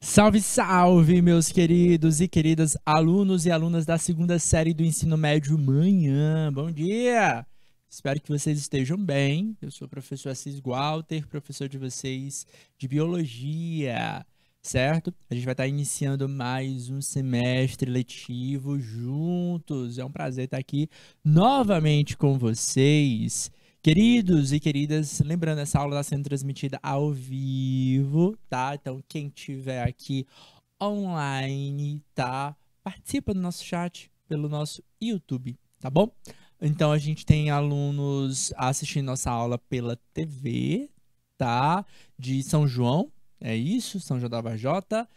Salve, salve, meus queridos e queridas alunos e alunas da segunda série do ensino médio manhã. Bom dia! Espero que vocês estejam bem. Eu sou o professor Assis Walter, professor de vocês de biologia, certo? A gente vai estar iniciando mais um semestre letivo juntos. É um prazer estar aqui novamente com vocês. Queridos e queridas, lembrando, essa aula está sendo transmitida ao vivo, tá? Então, quem tiver aqui online, tá? Participa do nosso chat pelo nosso YouTube, tá bom? Então, a gente tem alunos assistindo nossa aula pela TV, tá? De São João, é isso, São João da Varjota,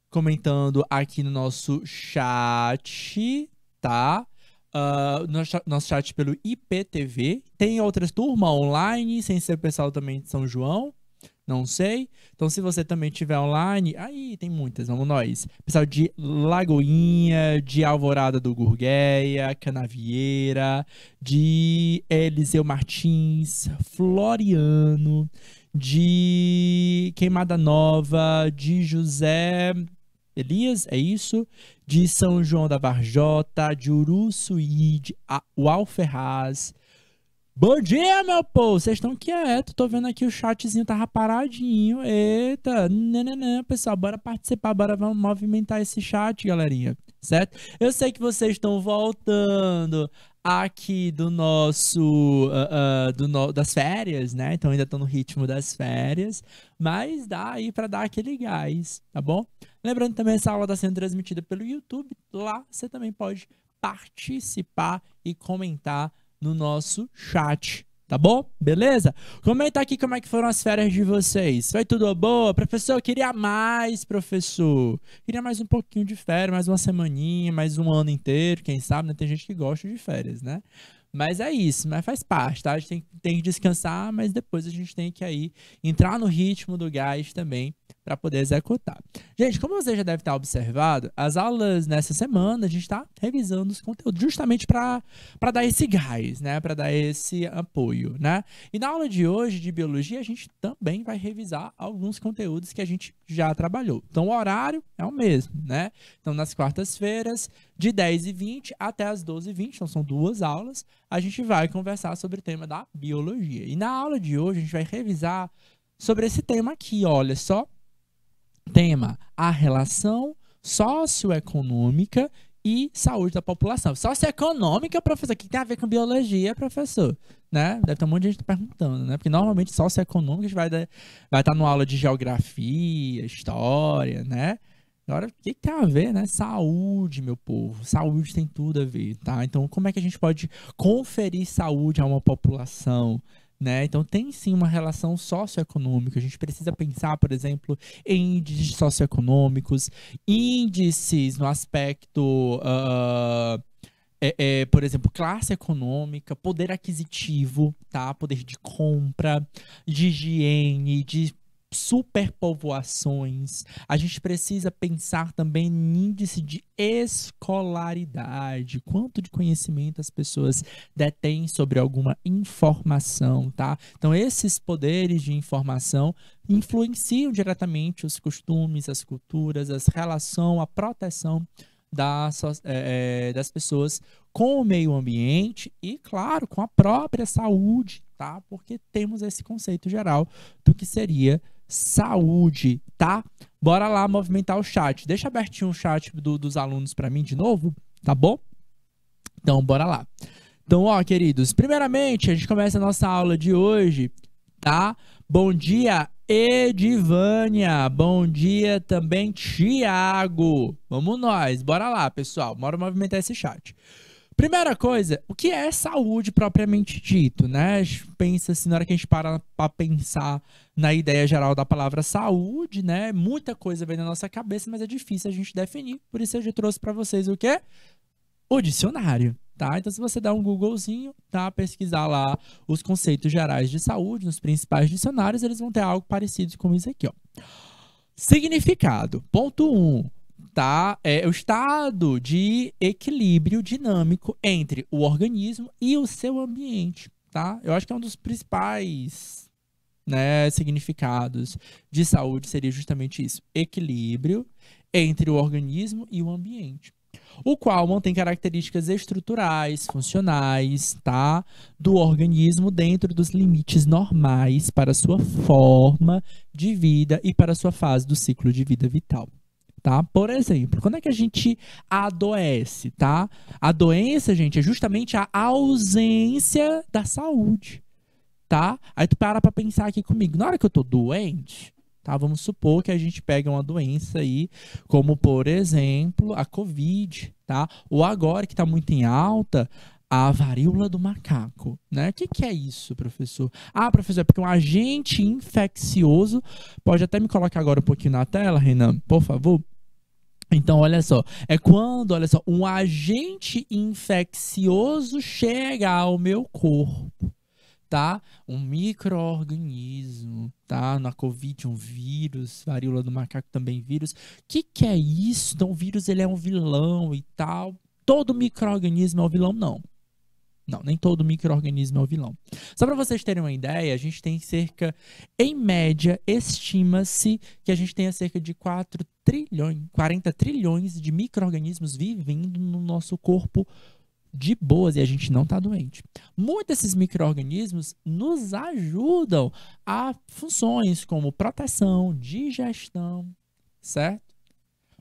comentando aqui no nosso chat, tá? Nosso chat pelo IPTV. Tem outras turmas online, sem ser o pessoal também de São João. Não sei. Então, se você também tiver online, aí tem muitas, vamos nós. Pessoal de Lagoinha, de Alvorada do Gurgueia, Canavieira, de Eliseu Martins, Floriano, de Queimada Nova, de José Elias, é isso? De São João da Varjota, de Uruçuí, de Ualferraz. Bom dia, meu povo! Vocês estão quietos, tô vendo aqui o chatzinho tava paradinho. Eita, não, pessoal, bora participar, bora vamos movimentar esse chat, galerinha, certo? Eu sei que vocês estão voltando aqui do nosso, das férias, né? Então ainda estão no ritmo das férias, mas dá aí para dar aquele gás, tá bom? Lembrando também, essa aula está sendo transmitida pelo YouTube, lá você também pode participar e comentar no nosso chat, tá bom? Beleza? Comenta aqui como é que foram as férias de vocês. Foi tudo boa? Professor, eu queria mais, professor. Queria mais um pouquinho de férias, mais uma semaninha, mais um ano inteiro, quem sabe, né? Tem gente que gosta de férias, né? Mas é isso, mas faz parte, tá? A gente tem que descansar, mas depois a gente tem que aí entrar no ritmo do gás também para poder executar. Gente, como você já deve estar observado, as aulas nessa semana a gente está revisando os conteúdos justamente para dar esse gás, né? Para dar esse apoio, né? E na aula de hoje de biologia a gente também vai revisar alguns conteúdos que a gente já trabalhou. Então o horário é o mesmo, né? Então nas quartas-feiras de 10h20 até as 12h20, então são 2 aulas, a gente vai conversar sobre o tema da biologia. E na aula de hoje a gente vai revisar sobre esse tema aqui, olha só. Tema: a relação socioeconômica e saúde da população. Socioeconômica, professor, o que tem a ver com biologia, professor? Né? Deve ter um monte de gente perguntando, né? Porque normalmente socioeconômica a gente vai estar numa aula de geografia, história, né? Agora, o que tem a ver, né? Saúde, meu povo. Saúde tem tudo a ver, tá? Então, como é que a gente pode conferir saúde a uma população, né? Então, tem sim uma relação socioeconômica. A gente precisa pensar, por exemplo, em índices socioeconômicos, índices no aspecto, por exemplo, classe econômica, poder aquisitivo, tá? Poder de compra, de higiene, de superpovoações. A gente precisa pensar também em índice de escolaridade, quanto de conhecimento as pessoas detêm sobre alguma informação, tá? Então, esses poderes de informação influenciam diretamente os costumes, as culturas, a relação, a proteção das pessoas com o meio ambiente e, claro, com a própria saúde, tá? Porque temos esse conceito geral do que seria saúde, tá? Bora lá movimentar o chat. Deixa abertinho o chat dos alunos para mim de novo, tá bom? Então, bora lá. Então, ó, queridos, primeiramente, a gente começa a nossa aula de hoje, tá? Bom dia, Edivânia. Bom dia também, Tiago. Vamos nós, bora lá, pessoal. Bora movimentar esse chat. Primeira coisa, o que é saúde propriamente dito, né? A gente pensa assim, na hora que a gente para pensar na ideia geral da palavra saúde, né? Muita coisa vem na nossa cabeça, mas é difícil a gente definir. Por isso eu já trouxe para vocês o quê? O dicionário, tá? Então, se você dar um Googlezinho, tá? Pesquisar lá os conceitos gerais de saúde nos principais dicionários, eles vão ter algo parecido com isso aqui, ó. Significado. Ponto 1. Tá? É o estado de equilíbrio dinâmico entre o organismo e o seu ambiente, tá? Eu acho que é um dos principais né, significados de saúde seria justamente isso: equilíbrio entre o organismo e o ambiente, o qual mantém características estruturais, funcionais, tá, do organismo dentro dos limites normais para sua forma de vida e para sua fase do ciclo de vida vital. Tá? Por exemplo, quando é que a gente adoece, tá? A doença, gente, é justamente a ausência da saúde, tá? Aí tu para pra pensar aqui comigo. Na hora que eu tô doente, tá? Vamos supor que a gente pega uma doença aí, como por exemplo, a Covid, tá? Ou agora que tá muito em alta, a varíola do macaco, né? O que é isso, professor? Ah, professor, é porque um agente infeccioso, pode até me colocar agora um pouquinho na tela, Renan, por favor? Então, olha só, é quando, olha só, um agente infeccioso chega ao meu corpo, tá? Um micro-organismo, tá? Na Covid, um vírus, varíola do macaco também vírus. Que é isso? Então, o vírus, ele é um vilão e tal. Todo micro-organismo é um vilão? Não. Não, nem todo micro-organismo é um vilão. Só para vocês terem uma ideia, a gente tem cerca, em média, estima-se que a gente tenha cerca de 40 trilhões de micro-organismos vivendo no nosso corpo de boas e a gente não está doente. Muitos desses micro-organismos nos ajudam a funções como proteção, digestão, certo?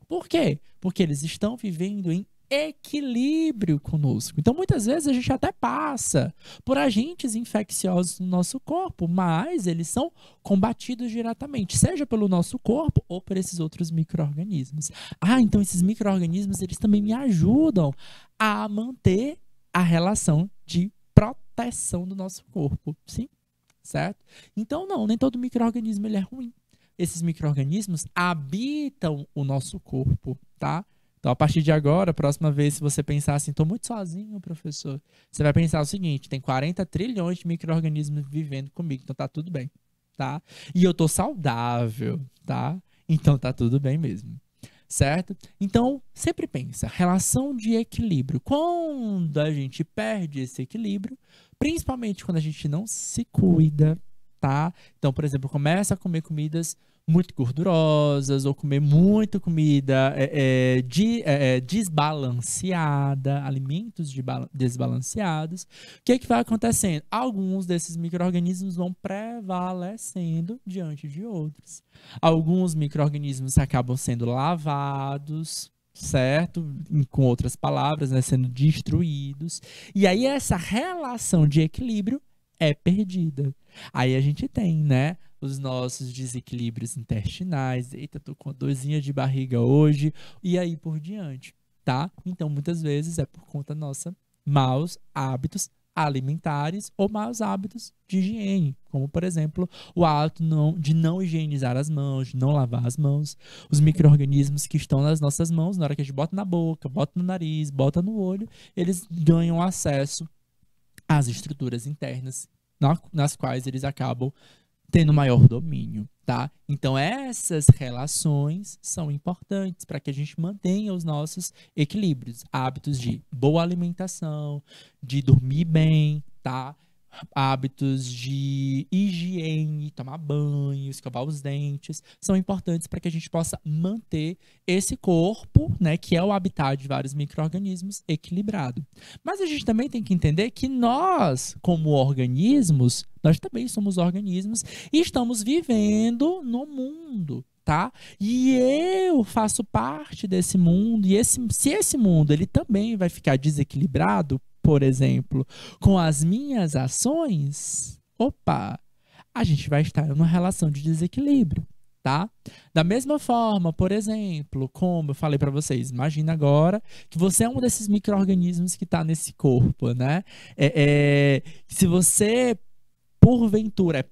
Por quê? Porque eles estão vivendo em equilíbrio conosco. Então, muitas vezes a gente até passa por agentes infecciosos no nosso corpo, mas eles são combatidos diretamente, seja pelo nosso corpo ou por esses outros micro-organismos. Ah, então esses micro-organismos, eles também me ajudam a manter a relação de proteção do nosso corpo, sim? Certo? Então, não, nem todo micro-organismo ele é ruim. Esses micro-organismos habitam o nosso corpo, tá? Então, a partir de agora, a próxima vez, se você pensar assim, estou muito sozinho, professor, você vai pensar o seguinte: tem 40 trilhões de micro-organismos vivendo comigo, então tá tudo bem, tá? E eu tô saudável, tá? Então tá tudo bem mesmo, certo? Então, sempre pensa, relação de equilíbrio. Quando a gente perde esse equilíbrio, principalmente quando a gente não se cuida, tá? Então, por exemplo, começa a comer comidas muito gordurosas ou comer muita comida desbalanceada, alimentos desbalanceados, o que vai acontecendo? Alguns desses micro-organismos vão prevalecendo diante de outros. Alguns micro-organismos acabam sendo lavados, certo? Com outras palavras, né? Sendo destruídos. E aí essa relação de equilíbrio é perdida. Aí a gente tem, né, os nossos desequilíbrios intestinais. Eita, tô com uma dorzinha de barriga hoje. E aí por diante, tá? Então, muitas vezes é por conta nossa maus hábitos alimentares ou maus hábitos de higiene, como, por exemplo, o hábito de não higienizar as mãos, de não lavar as mãos. Os micro-organismos que estão nas nossas mãos, na hora que a gente bota na boca, bota no nariz, bota no olho, eles ganham acesso às estruturas internas, nas quais eles acabam tendo maior domínio, tá? Então, essas relações são importantes para que a gente mantenha os nossos equilíbrios, hábitos de boa alimentação, de dormir bem, tá? Hábitos de higiene, tomar banho, escovar os dentes, são importantes para que a gente possa manter esse corpo, né, que é o habitat de vários micro-organismos, equilibrado. Mas a gente também tem que entender que nós, como organismos, nós também somos organismos e estamos vivendo no mundo, tá? E eu faço parte desse mundo, e se esse mundo ele também vai ficar desequilibrado, por exemplo, com as minhas ações, opa, a gente vai estar numa relação de desequilíbrio, tá? Da mesma forma, por exemplo, como eu falei para vocês, imagina agora que você é um desses micro-organismos que está nesse corpo, né? Se você, porventura,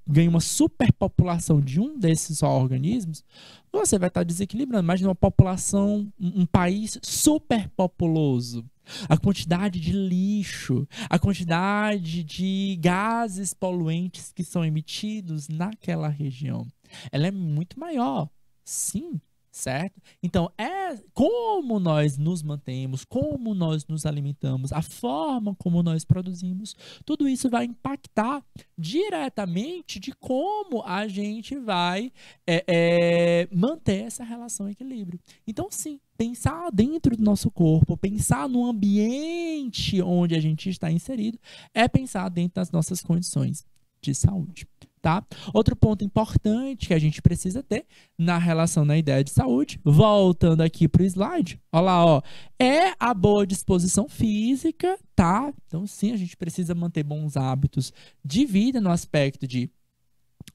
ganha uma superpopulação de um desses organismos, você vai estar desequilibrando. Imagina uma população, um país superpopuloso. A quantidade de lixo, a quantidade de gases poluentes que são emitidos naquela região, ela é muito maior. Sim, certo? Então, como nós nos mantemos, como nós nos alimentamos, a forma como nós produzimos, tudo isso vai impactar diretamente de como a gente vai manter essa relação em equilíbrio. Então, sim, pensar dentro do nosso corpo, pensar no ambiente onde a gente está inserido, é pensar dentro das nossas condições de saúde. Tá? Outro ponto importante que a gente precisa ter na relação na ideia de saúde, voltando aqui para o slide, olha lá, ó, é a boa disposição física, tá? Então, sim, a gente precisa manter bons hábitos de vida no aspecto de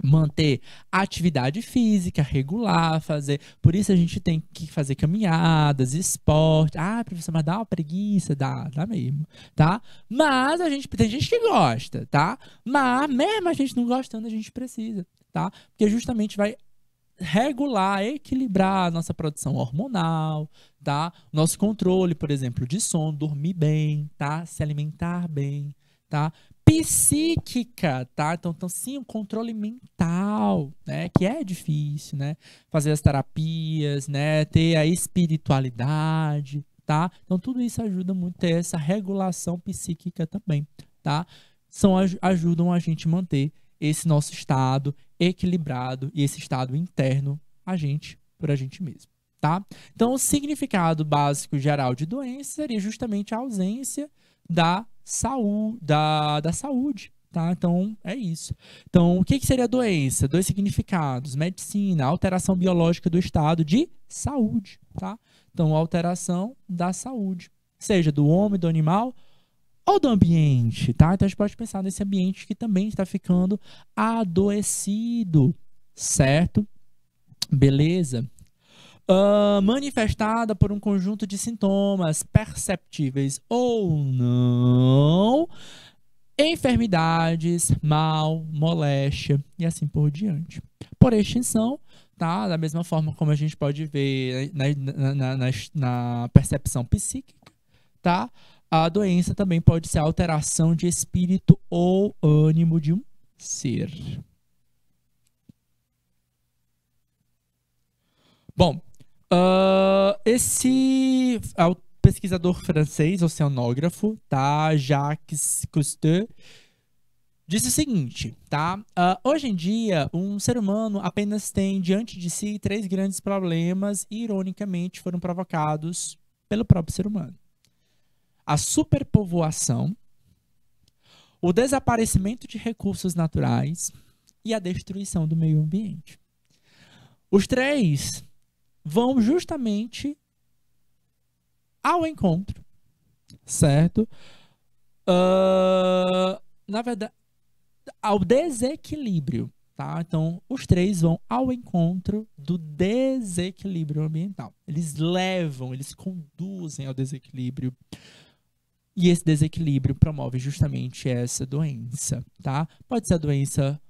manter atividade física regular, fazer. Por isso a gente tem que fazer caminhadas, esporte. Ah, professor, mas dá uma preguiça, dá mesmo, tá? Mas tem gente que gosta, tá? Mas mesmo a gente não gostando, a gente precisa, tá? Porque justamente vai regular, equilibrar a nossa produção hormonal, tá? Nosso controle, por exemplo, de sono, dormir bem, tá? Se alimentar bem, tá? Psíquica, tá? Então sim, o controle mental, né? Que é difícil, né? Fazer as terapias, né? Ter a espiritualidade, tá? Então tudo isso ajuda muito a ter essa regulação psíquica também, tá? Ajudam a gente manter esse nosso estado equilibrado e esse estado interno por a gente mesmo, tá? Então o significado básico geral de doença seria justamente a ausência da saúde, tá? Então, é isso. Então, o que seria doença? Dois significados: medicina, alteração biológica do estado de saúde, tá? Então, alteração da saúde, seja do homem, do animal ou do ambiente, tá? Então, a gente pode pensar nesse ambiente que também está ficando adoecido, certo? Beleza? Manifestada por um conjunto de sintomas perceptíveis ou não, enfermidades, mal, moléstia e assim por diante. Por extinção, tá? Da mesma forma como a gente pode ver na percepção psíquica, tá? A doença também pode ser alteração de espírito ou ânimo de um ser. Bom, esse pesquisador francês, oceanógrafo, tá? Jacques Cousteau, disse o seguinte, tá? Hoje em dia, um ser humano apenas tem diante de si 3 grandes problemas e, ironicamente, foram provocados pelo próprio ser humano: a superpovoação, o desaparecimento de recursos naturais e a destruição do meio ambiente. Os 3 vão justamente ao encontro, certo? Na verdade, ao desequilíbrio, tá? Então, os 3 vão ao encontro do desequilíbrio ambiental. Eles conduzem ao desequilíbrio. E esse desequilíbrio promove justamente essa doença, tá? Pode ser a doença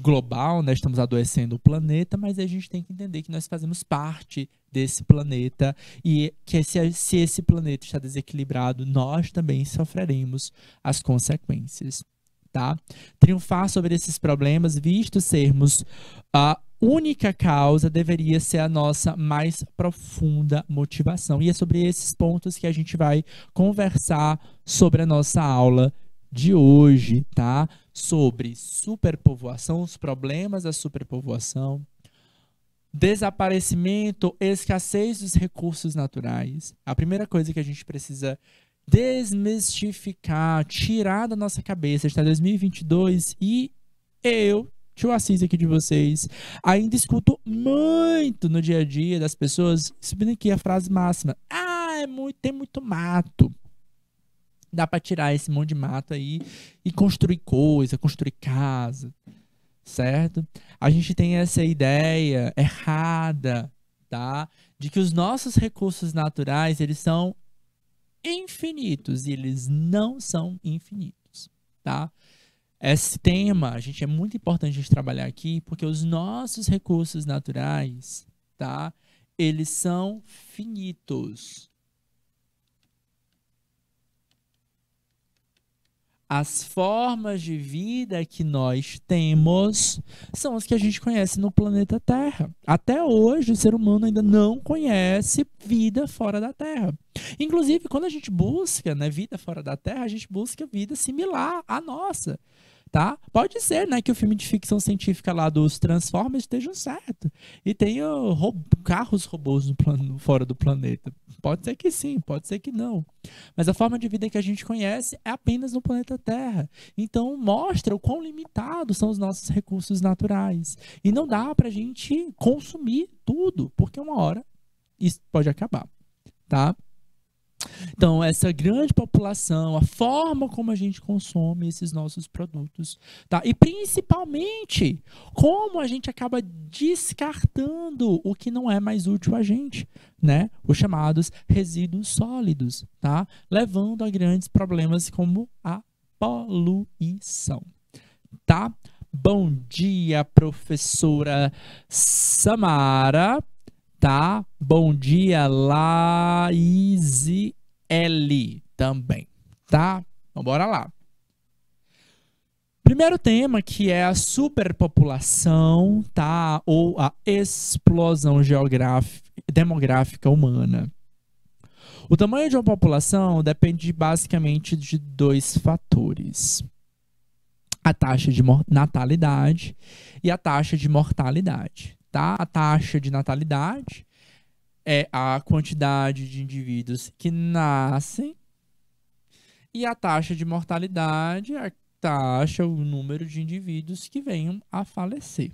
global, né? Estamos adoecendo o planeta, mas a gente tem que entender que nós fazemos parte desse planeta e que se esse planeta está desequilibrado, nós também sofreremos as consequências, tá? Triunfar sobre esses problemas, visto sermos a única causa, deveria ser a nossa mais profunda motivação. E é sobre esses pontos que a gente vai conversar sobre a nossa aula de hoje, tá? Sobre superpovoação, os problemas da superpovoação, desaparecimento, escassez dos recursos naturais. A primeira coisa que a gente precisa desmistificar, tirar da nossa cabeça, está em 2022 e eu, tio Assis aqui de vocês, ainda escuto muito no dia a dia das pessoas, subindo aqui a frase máxima: tem muito mato. Dá para tirar esse monte de mato aí e construir coisa, construir casa, certo? A gente tem essa ideia errada, tá? De que os nossos recursos naturais, eles são infinitos e eles não são infinitos, tá? Esse tema, é muito importante a gente trabalhar aqui, porque os nossos recursos naturais, tá? Eles são finitos. As formas de vida que nós temos são as que a gente conhece no planeta Terra. Até hoje, o ser humano ainda não conhece vida fora da Terra. Inclusive, quando a gente busca, né, vida fora da Terra, a gente busca vida similar à nossa. Tá? Pode ser, né, que o filme de ficção científica lá dos Transformers esteja certo. E tenha carros robôs fora do planeta. Pode ser que sim, pode ser que não. Mas a forma de vida que a gente conhece é apenas no planeta Terra. Então mostra o quão limitados são os nossos recursos naturais. E não dá pra gente consumir tudo, porque uma hora isso pode acabar, tá? Então, essa grande população, a forma como a gente consome esses nossos produtos, tá? E principalmente, como a gente acaba descartando o que não é mais útil a gente, né? Os chamados resíduos sólidos, tá? Levando a grandes problemas como a poluição, tá? Bom dia, professora Samara. Tá? Bom dia, Laís L também, tá? Então, bora lá. Primeiro tema, que é a superpopulação, tá? Ou a explosão demográfica humana. O tamanho de uma população depende basicamente de dois fatores: a taxa de natalidade e a taxa de mortalidade. Tá? A taxa de natalidade é a quantidade de indivíduos que nascem e a taxa de mortalidade é a taxa, o número de indivíduos que venham a falecer.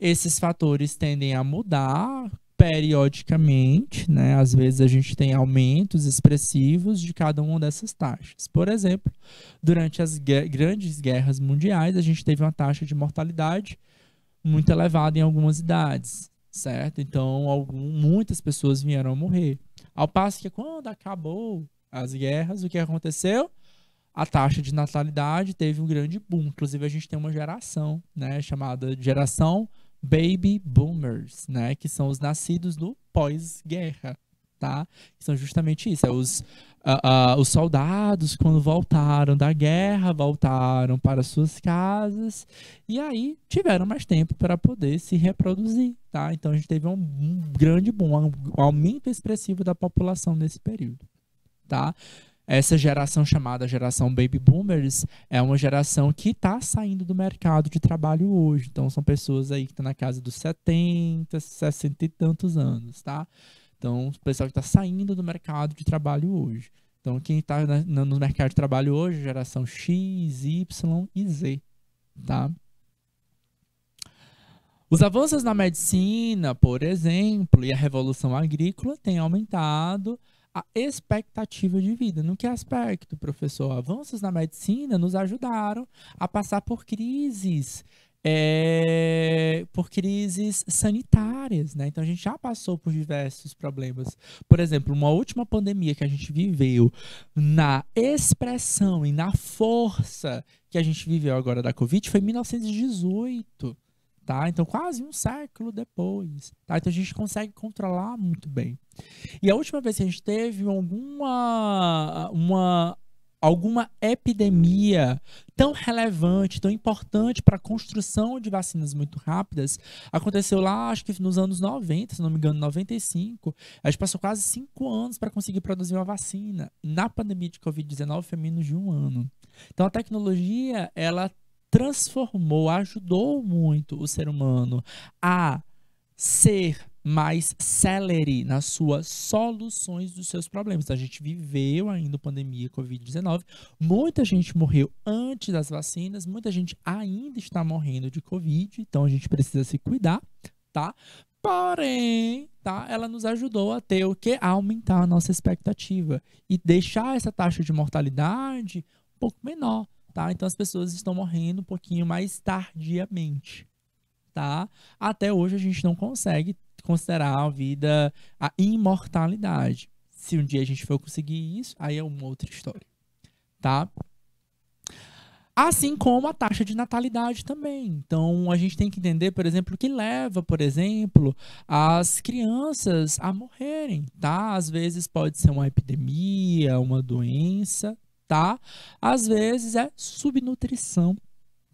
Esses fatores tendem a mudar periodicamente, né? Às vezes a gente tem aumentos expressivos de cada uma dessas taxas. Por exemplo, durante as grandes guerras mundiais, a gente teve uma taxa de mortalidade muito elevada em algumas idades, certo? Então, muitas pessoas vieram a morrer. Ao passo que quando acabou as guerras, o que aconteceu? A taxa de natalidade teve um grande boom. Inclusive, a gente tem uma geração, né, chamada geração Baby Boomers, né, que são os nascidos do pós-guerra, tá? Que são justamente isso, os soldados, quando voltaram da guerra, voltaram para suas casas e aí tiveram mais tempo para poder se reproduzir, tá? Então a gente teve um grande boom, um aumento expressivo da população nesse período, tá? Essa geração chamada geração Baby Boomers é uma geração que está saindo do mercado de trabalho hoje. Então são pessoas aí que estão na casa dos 70, 60 e tantos anos, tá? Então, o pessoal que está saindo do mercado de trabalho hoje. Então, quem está no mercado de trabalho hoje, geração X, Y e Z, tá? Os avanços na medicina, por exemplo, e a revolução agrícola têm aumentado a expectativa de vida. No que aspecto, professor? Avanços na medicina nos ajudaram a passar por crises sanitárias, né? Então a gente já passou por diversos problemas. Por exemplo, uma última pandemia que a gente viveu na expressão e na força que a gente viveu agora da Covid foi em 1918, tá? Então quase um século depois, tá? Então a gente consegue controlar muito bem. E a última vez que a gente teve alguma epidemia tão relevante, tão importante para a construção de vacinas muito rápidas, aconteceu lá, acho que nos anos 90, se não me engano, 95. A gente passou quase 5 anos para conseguir produzir uma vacina. Na pandemia de Covid-19 foi menos de 1 ano. Então a tecnologia, ela transformou, ajudou muito o ser humano a ser mais célere nas suas soluções dos seus problemas. Então, a gente viveu ainda a pandemia Covid-19, muita gente morreu antes das vacinas, muita gente ainda está morrendo de Covid, então a gente precisa se cuidar, tá? Porém, tá? Ela nos ajudou a ter o quê? A aumentar a nossa expectativa e deixar essa taxa de mortalidade um pouco menor, tá? Então as pessoas estão morrendo um pouquinho mais tardiamente, tá? Até hoje a gente não consegue considerar a vida, a imortalidade. Se um dia a gente for conseguir isso, aí é uma outra história, tá? Assim como a taxa de natalidade também. Então, a gente tem que entender, por exemplo, o que leva, por exemplo, as crianças a morrerem, tá? Às vezes pode ser uma epidemia, uma doença, tá? Às vezes é subnutrição,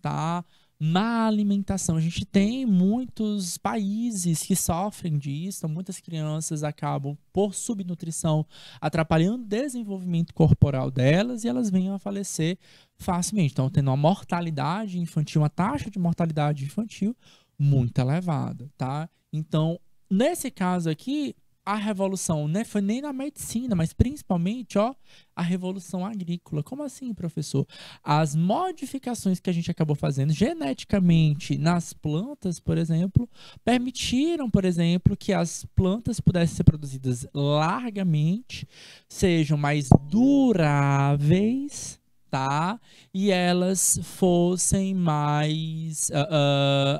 tá? Má alimentação. A gente tem muitos países que sofrem disso, então muitas crianças acabam, por subnutrição, atrapalhando o desenvolvimento corporal delas e elas vêm a falecer facilmente. Então, tendo uma mortalidade infantil, uma taxa de mortalidade infantil muito elevada, tá? Então, nesse caso aqui, a revolução não foi nem na medicina, mas principalmente, ó, a revolução agrícola. Como assim, professor? As modificações que a gente acabou fazendo geneticamente nas plantas, por exemplo, permitiram, por exemplo, que as plantas pudessem ser produzidas largamente, sejam mais duráveis, tá? E elas fossem mais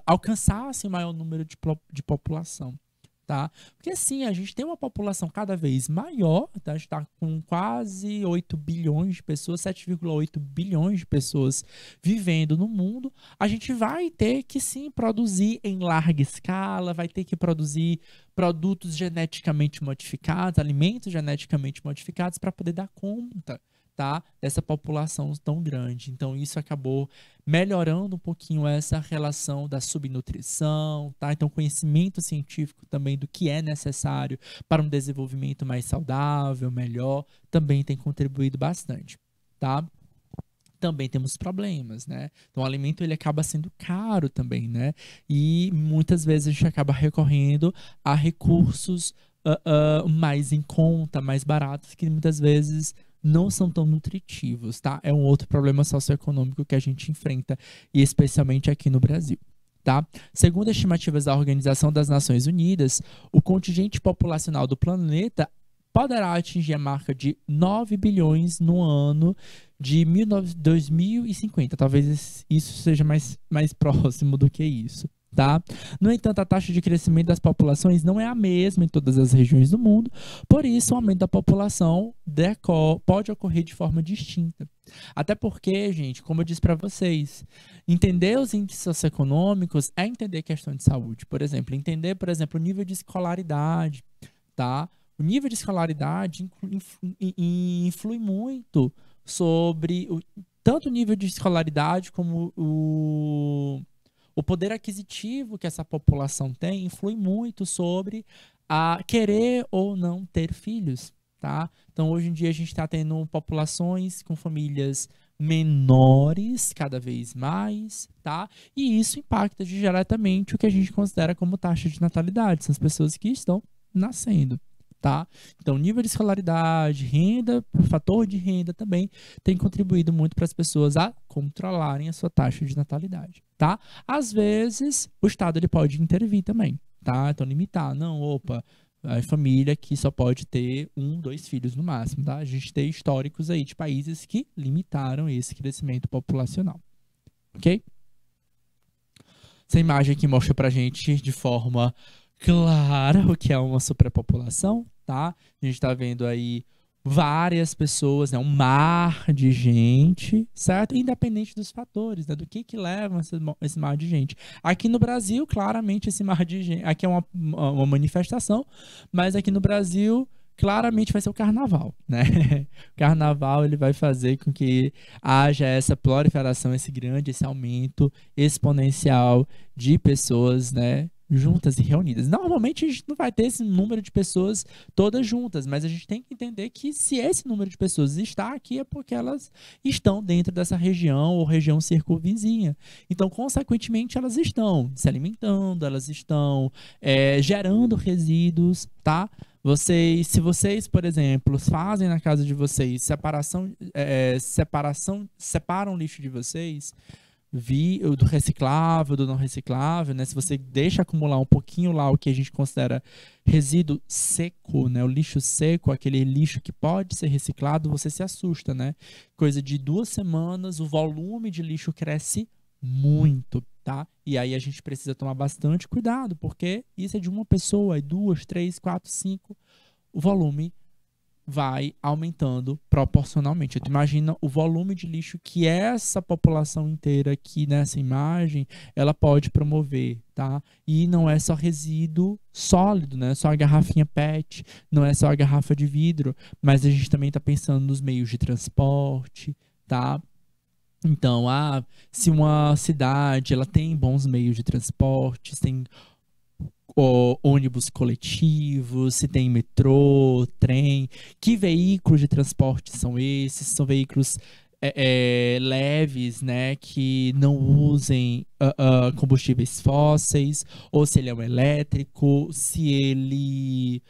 alcançassem maior número de população. Tá? Porque assim, a gente tem uma população cada vez maior, tá? A gente está com quase 8 bilhões de pessoas, 7,8 bilhões de pessoas vivendo no mundo. A gente vai ter que sim produzir em larga escala, vai ter que produzir produtos geneticamente modificados, alimentos geneticamente modificados para poder dar conta, tá? Dessa população tão grande. Então isso acabou melhorando um pouquinho essa relação da subnutrição, tá? Então conhecimento científico também do que é necessário para um desenvolvimento mais saudável, melhor, também tem contribuído bastante, tá? Também temos problemas, né? Então o alimento ele acaba sendo caro também, né? E muitas vezes a gente acaba recorrendo a recursos mais em conta, mais baratos, que muitas vezes não são tão nutritivos, tá? É um outro problema socioeconômico que a gente enfrenta, e especialmente aqui no Brasil, tá? Segundo estimativas da Organização das Nações Unidas, o contingente populacional do planeta poderá atingir a marca de 9 bilhões no ano de 2050. Talvez isso seja mais próximo do que isso, tá? No entanto, a taxa de crescimento das populações não é a mesma em todas as regiões do mundo, por isso o aumento da população pode ocorrer de forma distinta. Até porque, gente, como eu disse para vocês, entender os índices socioeconômicos é entender questão de saúde. Por exemplo, entender, o nível de escolaridade, tá? O nível de escolaridade influi muito sobre tanto o nível de escolaridade como o poder aquisitivo que essa população tem, influi muito sobre a querer ou não ter filhos, tá? Então, hoje em dia, a gente está tendo populações com famílias menores cada vez mais, tá? E isso impacta diretamente o que a gente considera como taxa de natalidade, são as pessoas que estão nascendo. Tá? Então, nível de escolaridade, renda, fator de renda também tem contribuído muito para as pessoas a controlarem a sua taxa de natalidade, tá? Às vezes, o Estado ele pode intervir também, tá? Então, limitar. Não, opa, a família que só pode ter 1, 2 filhos no máximo, tá? A gente tem históricos aí de países que limitaram esse crescimento populacional, ok? Essa imagem aqui mostra pra gente de forma clara o que é uma superpopulação, tá? A gente tá vendo aí várias pessoas, né? Um mar de gente, certo? Independente dos fatores, né? Do que leva esse mar de gente. Aqui no Brasil, claramente, esse mar de gente... Aqui é uma manifestação, mas aqui no Brasil, claramente vai ser o carnaval, né? O carnaval, ele vai fazer com que haja essa proliferação, esse aumento exponencial de pessoas, né? Juntas e reunidas. Normalmente a gente não vai ter esse número de pessoas todas juntas, mas a gente tem que entender que se esse número de pessoas está aqui é porque elas estão dentro dessa região ou região circunvizinha. Então, consequentemente, elas estão se alimentando, elas estão gerando resíduos, tá? Se vocês, por exemplo, fazem na casa de vocês separam o lixo de vocês, do reciclável, do não reciclável, né? Se você deixa acumular um pouquinho lá o que a gente considera resíduo seco, né? O lixo seco, aquele lixo que pode ser reciclado, você se assusta, né? Coisa de 2 semanas, o volume de lixo cresce muito, tá? E aí a gente precisa tomar bastante cuidado, porque isso é de uma pessoa, 2, 3, 4, 5, o volume vai aumentando proporcionalmente. Tu imagina o volume de lixo que essa população inteira aqui nessa imagem, ela pode promover, tá? E não é só resíduo sólido, né? Só a garrafinha PET, não é só a garrafa de vidro, mas a gente também está pensando nos meios de transporte, tá? Então, se uma cidade ela tem bons meios de transporte, tem ônibus coletivos, se tem metrô, trem, que veículos de transporte são esses? São veículos leves, né, que não usem combustíveis fósseis, ou se ele é um elétrico, se ele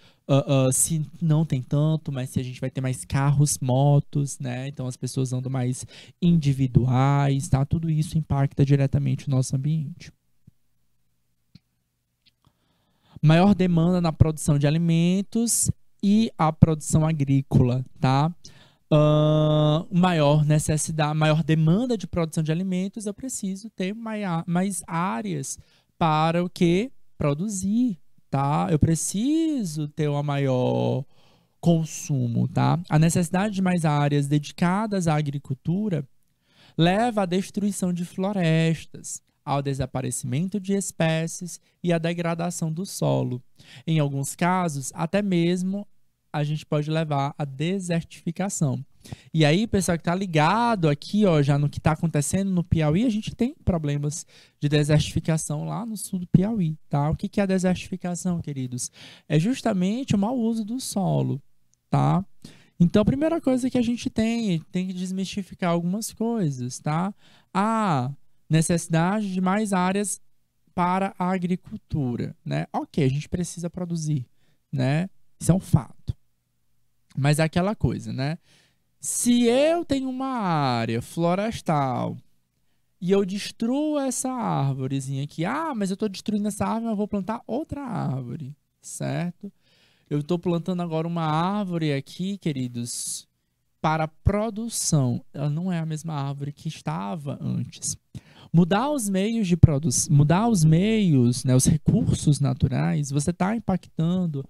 se não tem tanto, mas se a gente vai ter mais carros, motos, né? Então as pessoas andam mais individuais, tá? Tudo isso impacta diretamente o nosso ambiente. Maior demanda na produção de alimentos e a produção agrícola, tá? Maior necessidade, maior demanda de produção de alimentos, eu preciso ter mais áreas para o que? Produzir, tá? Eu preciso ter um maior consumo, tá? A necessidade de mais áreas dedicadas à agricultura leva à destruição de florestas, ao desaparecimento de espécies e à degradação do solo. Em alguns casos, até mesmo a gente pode levar à desertificação. E aí, pessoal que está ligado aqui, ó, já no que está acontecendo no Piauí, a gente tem problemas de desertificação lá no sul do Piauí, tá? O que é a desertificação, queridos? É justamente o mau uso do solo, tá? Então, a primeira coisa que a gente tem que desmistificar algumas coisas, tá? A necessidade de mais áreas para a agricultura, né? Ok, a gente precisa produzir, né? Isso é um fato. Mas é aquela coisa, né? Se eu tenho uma área florestal e eu destruo essa árvorezinha aqui, mas eu estou destruindo essa árvore, eu vou plantar outra árvore, certo? Eu estou plantando agora uma árvore aqui, queridos, para produção. Ela não é a mesma árvore que estava antes. Mudar os meios de produção, mudar os meios, né, os recursos naturais, você está impactando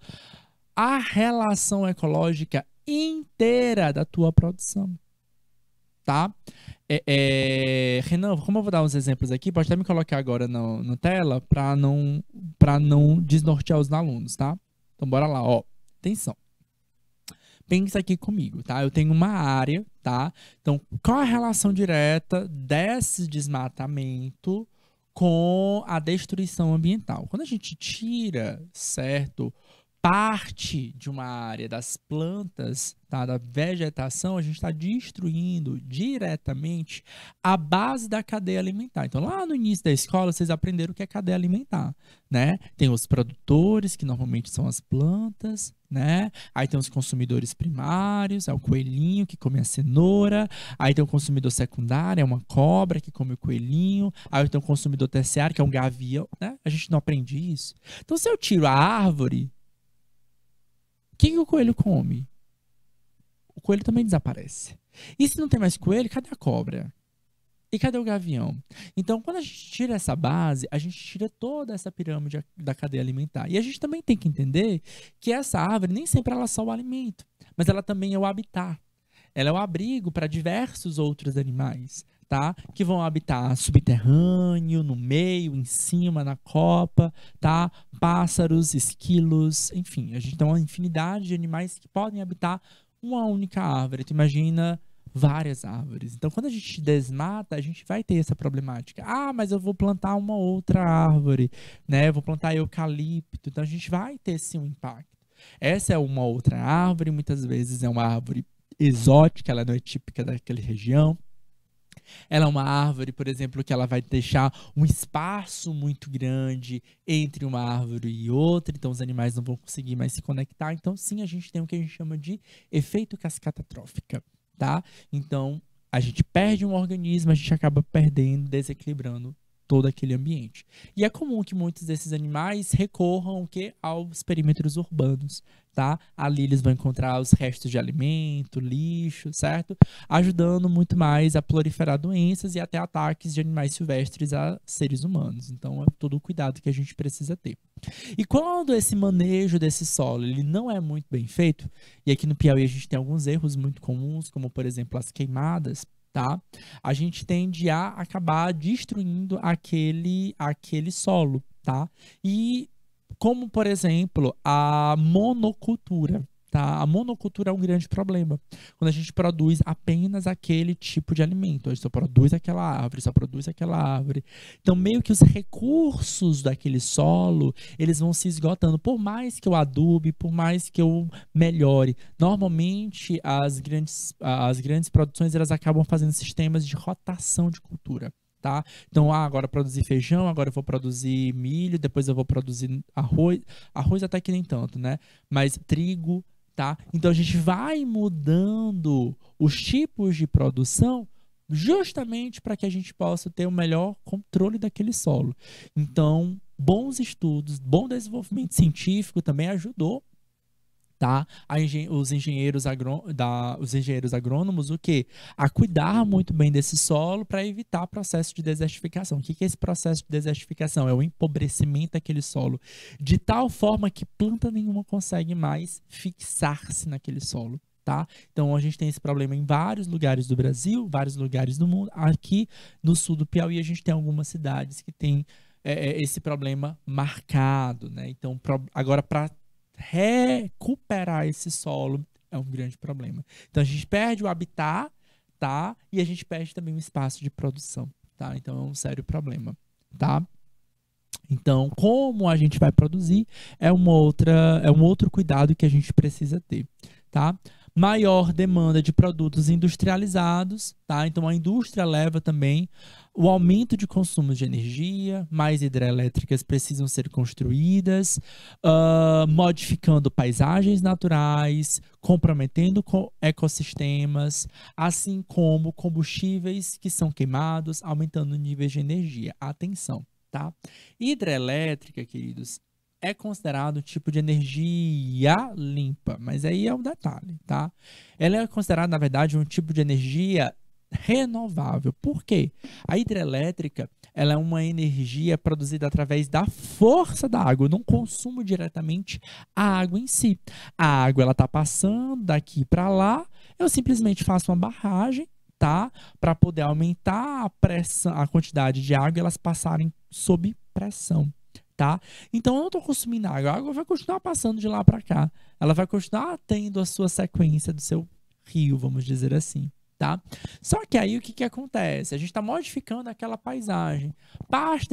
a relação ecológica inteira da tua produção, tá? Renan, como eu vou dar uns exemplos aqui, pode até me colocar agora na tela para não desnortear os alunos, tá? Então, bora lá, ó. Atenção. Pensa aqui comigo, tá? Eu tenho uma área, tá? Então, qual a relação direta desse desmatamento com a destruição ambiental? Quando a gente tira, certo, parte de uma área das plantas, tá, da vegetação, a gente está destruindo diretamente a base da cadeia alimentar. Então, lá no início da escola, vocês aprenderam o que é cadeia alimentar, né? Tem os produtores, que normalmente são as plantas, né? Aí tem os consumidores primários, é o coelhinho que come a cenoura. Aí tem o consumidor secundário, é uma cobra que come o coelhinho. Aí tem o consumidor terciário, que é um gavião, né? A gente não aprende isso. Então, se eu tiro a árvore, o que o coelho come? O coelho também desaparece. E se não tem mais coelho, cadê a cobra? E cadê o gavião? Então, quando a gente tira essa base, a gente tira toda essa pirâmide da cadeia alimentar. E a gente também tem que entender que essa árvore nem sempre ela é só o alimento, mas ela também é o habitat. Ela é o abrigo para diversos outros animais, tá? Que vão habitar subterrâneo, no meio, em cima, na copa, tá? Pássaros, esquilos, enfim. A gente tem uma infinidade de animais que podem habitar uma única árvore. Tu imagina várias árvores. Então, quando a gente desmata, a gente vai ter essa problemática. Mas eu vou plantar uma outra árvore, né? Eu vou plantar eucalipto. Então, a gente vai ter, sim, um impacto. Essa é uma outra árvore, muitas vezes é uma árvore exótica, ela não é típica daquela região. Ela é uma árvore, por exemplo, que ela vai deixar um espaço muito grande entre uma árvore e outra, então os animais não vão conseguir mais se conectar. Então, sim, a gente tem o que a gente chama de efeito cascata trófica, tá? Então, a gente perde um organismo, a gente acaba perdendo, desequilibrando todo aquele ambiente. E é comum que muitos desses animais recorram o quê? Aos perímetros urbanos, tá? Ali eles vão encontrar os restos de alimento, lixo, certo? Ajudando muito mais a proliferar doenças e até ataques de animais silvestres a seres humanos. Então, é todo o cuidado que a gente precisa ter. E quando esse manejo desse solo ele não é muito bem feito, e aqui no Piauí a gente tem alguns erros muito comuns, como por exemplo as queimadas, tá? A gente tende a acabar destruindo aquele solo, tá? E como, por exemplo, a monocultura, tá? A monocultura é um grande problema. Quando a gente produz apenas aquele tipo de alimento, a gente só produz aquela árvore, só produz aquela árvore. Então, meio que os recursos daquele solo, eles vão se esgotando. Por mais que eu adube, por mais que eu melhore, normalmente as grandes produções, elas acabam fazendo sistemas de rotação de cultura. Tá? Então, agora eu produzir feijão, agora eu vou produzir milho, depois eu vou produzir arroz até que nem tanto, né? Mas trigo, tá? Então a gente vai mudando os tipos de produção justamente para que a gente possa ter o melhor controle daquele solo. Então, bons estudos, bom desenvolvimento científico também ajudou, tá? Os engenheiros agrônomos, o quê? A cuidar muito bem desse solo para evitar processo de desertificação. O que é esse processo de desertificação? É o empobrecimento daquele solo, de tal forma que planta nenhuma consegue mais fixar-se naquele solo. Tá? Então a gente tem esse problema em vários lugares do Brasil, vários lugares do mundo. Aqui no sul do Piauí a gente tem algumas cidades que tem esse problema marcado, né? Então agora para recuperar esse solo é um grande problema. Então a gente perde o habitat, tá? E a gente perde também o espaço de produção, tá? Então é um sério problema, tá? Então, como a gente vai produzir é um outro cuidado que a gente precisa ter, tá? Maior demanda de produtos industrializados, tá? Então a indústria leva também o aumento de consumo de energia, mais hidrelétricas precisam ser construídas, modificando paisagens naturais, comprometendo ecossistemas, assim como combustíveis que são queimados, aumentando níveis de energia. Atenção, tá? Hidrelétrica, queridos, é considerado um tipo de energia limpa, mas aí é um detalhe, tá? Ela é considerada, na verdade, um tipo de energia renovável. Por quê? A hidrelétrica, ela é uma energia produzida através da força da água. Eu não consumo diretamente a água em si. A água, ela tá passando daqui para lá, eu simplesmente faço uma barragem, tá? Para poder aumentar a pressão, a quantidade de água e elas passarem sob pressão. Tá? Então eu não estou consumindo água, a água vai continuar passando de lá para cá, ela vai continuar tendo a sua sequência do seu rio, vamos dizer assim, tá? Só que aí o que acontece? A gente está modificando aquela paisagem, parte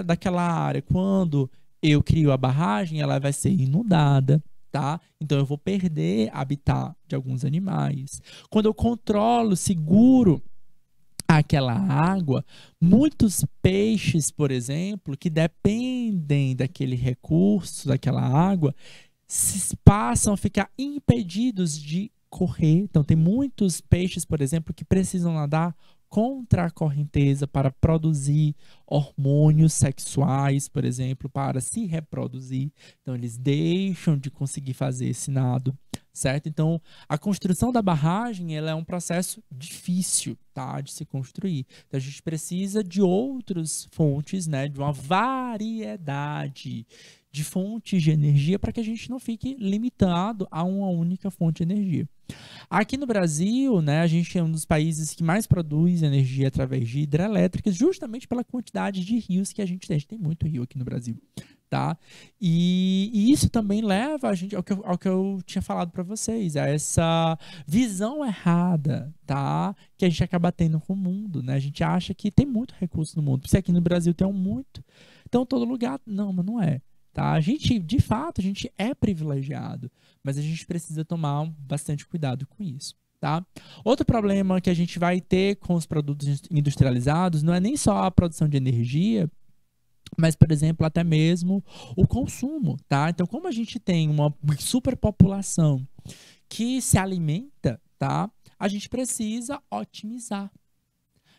daquela área, quando eu crio a barragem, ela vai ser inundada, tá? Então eu vou perder habitat de alguns animais. Quando eu controlo, seguro aquela água, muitos peixes, por exemplo, que dependem daquele recurso, daquela água, passam a ficar impedidos de correr. Então, tem muitos peixes, por exemplo, que precisam nadar contra a correnteza para produzir hormônios sexuais, por exemplo, para se reproduzir. Então, eles deixam de conseguir fazer esse nado, certo? Então, a construção da barragem, ela é um processo difícil, tá, de se construir. Então, a gente precisa de outras fontes, né, de uma variedade de fontes de energia para que a gente não fique limitado a uma única fonte de energia. Aqui no Brasil, né, a gente é um dos países que mais produz energia através de hidrelétricas, justamente pela quantidade de rios que a gente tem. A gente tem muito rio aqui no Brasil, tá? E isso também leva a gente ao que eu tinha falado para vocês, a essa visão errada, tá? Que a gente acaba tendo com o mundo, né? A gente acha que tem muito recurso no mundo. Se aqui no Brasil tem muito, então todo lugar, não, mas não é. Tá? A gente, de fato, a gente é privilegiado, mas a gente precisa tomar bastante cuidado com isso, tá? Outro problema que a gente vai ter com os produtos industrializados não é nem só a produção de energia, mas, por exemplo, até mesmo o consumo, tá? Então, como a gente tem uma superpopulação que se alimenta, tá? A gente precisa otimizar.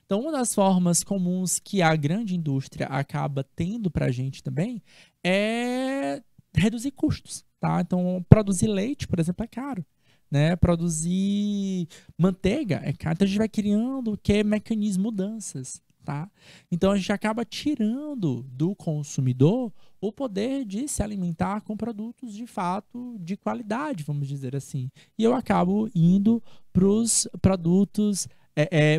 Então, uma das formas comuns que a grande indústria acaba tendo para a gente também é reduzir custos, tá? Então, produzir leite, por exemplo, é caro, né? Produzir manteiga é caro. Então, a gente vai criando o que? Mecanismo mudanças, tá? Então, a gente acaba tirando do consumidor o poder de se alimentar com produtos de fato de qualidade, vamos dizer assim. E eu acabo indo para os produtos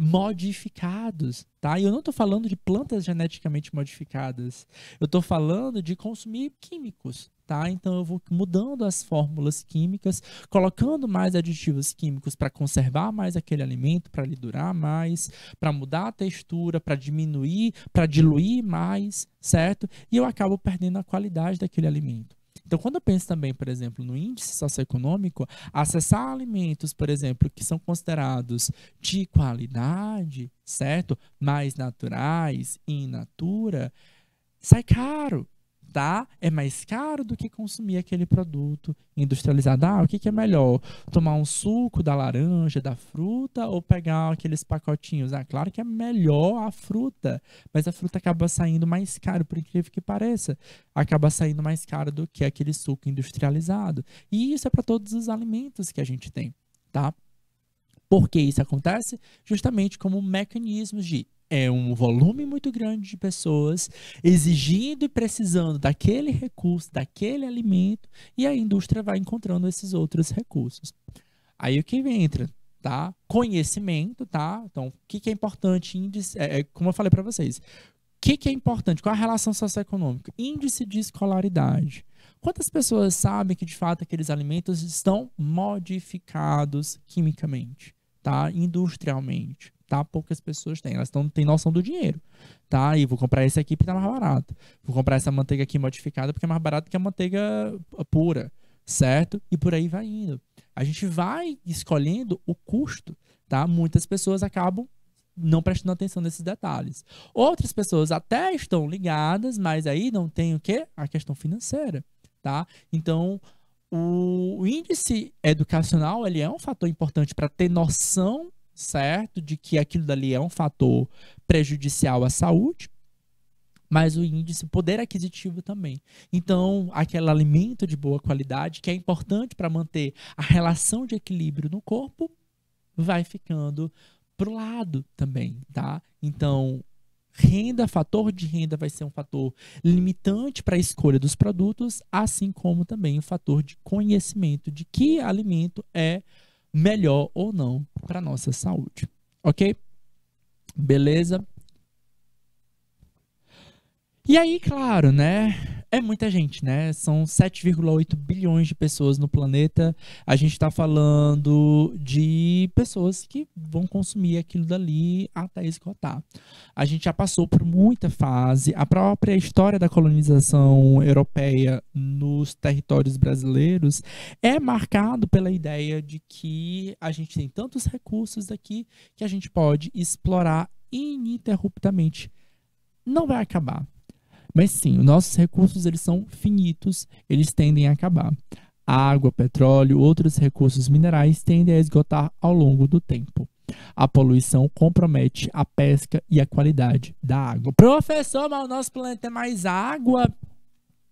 modificados, tá? E eu não estou falando de plantas geneticamente modificadas. Eu estou falando de consumir químicos, tá? Então eu vou mudando as fórmulas químicas, colocando mais aditivos químicos para conservar mais aquele alimento, para ele durar mais, para mudar a textura, para diminuir, para diluir mais, certo? E eu acabo perdendo a qualidade daquele alimento. Então, quando eu penso também, por exemplo, no índice socioeconômico, acessar alimentos, por exemplo, que são considerados de qualidade, certo? Mais naturais, in natura, sai caro, tá? É mais caro do que consumir aquele produto industrializado. Ah, o que é melhor? Tomar um suco da laranja, da fruta ou pegar aqueles pacotinhos? Ah, claro que é melhor a fruta, mas a fruta acaba saindo mais caro, por incrível que pareça. Acaba saindo mais caro do que aquele suco industrializado. E isso é para todos os alimentos que a gente tem, tá? Por que isso acontece? Justamente como mecanismos de um volume muito grande de pessoas exigindo e precisando daquele recurso, daquele alimento, e a indústria vai encontrando esses outros recursos. Aí o que entra, tá? Conhecimento, tá? Então, o que é importante? Índice, como eu falei para vocês, o que é importante? Qual a relação socioeconômica? Índice de escolaridade. Quantas pessoas sabem que, de fato, aqueles alimentos estão modificados quimicamente, tá? Industrialmente, tá? Poucas pessoas têm. Elas não têm noção do dinheiro, tá? E vou comprar esse aqui porque tá mais barato. Vou comprar essa manteiga aqui modificada porque é mais barato que a manteiga pura, certo? E por aí vai indo. A gente vai escolhendo o custo, tá? Muitas pessoas acabam não prestando atenção nesses detalhes. Outras pessoas até estão ligadas, mas aí não tem o quê? A questão financeira, tá? Então, o índice educacional, ele é um fator importante para ter noção, certo, de que aquilo dali é um fator prejudicial à saúde, mas o índice poder aquisitivo também. Então, aquele alimento de boa qualidade, que é importante para manter a relação de equilíbrio no corpo, vai ficando pro lado também, tá? Então, renda, fator de renda vai ser um fator limitante para a escolha dos produtos, assim como também o fator de conhecimento de que alimento é melhor ou não para nossa saúde. Ok? Beleza? E aí, claro, né? É muita gente, né? São 7,8 bilhões de pessoas no planeta. A gente está falando de pessoas que vão consumir aquilo dali até esgotar. A gente já passou por muita fase. A própria história da colonização europeia nos territórios brasileiros é marcado pela ideia de que a gente tem tantos recursos aqui que a gente pode explorar ininterruptamente. Não vai acabar. Mas sim, os nossos recursos eles são finitos, eles tendem a acabar. Água, petróleo, outros recursos minerais tendem a esgotar ao longo do tempo. A poluição compromete a pesca e a qualidade da água. Professor, mas o nosso planeta tem mais água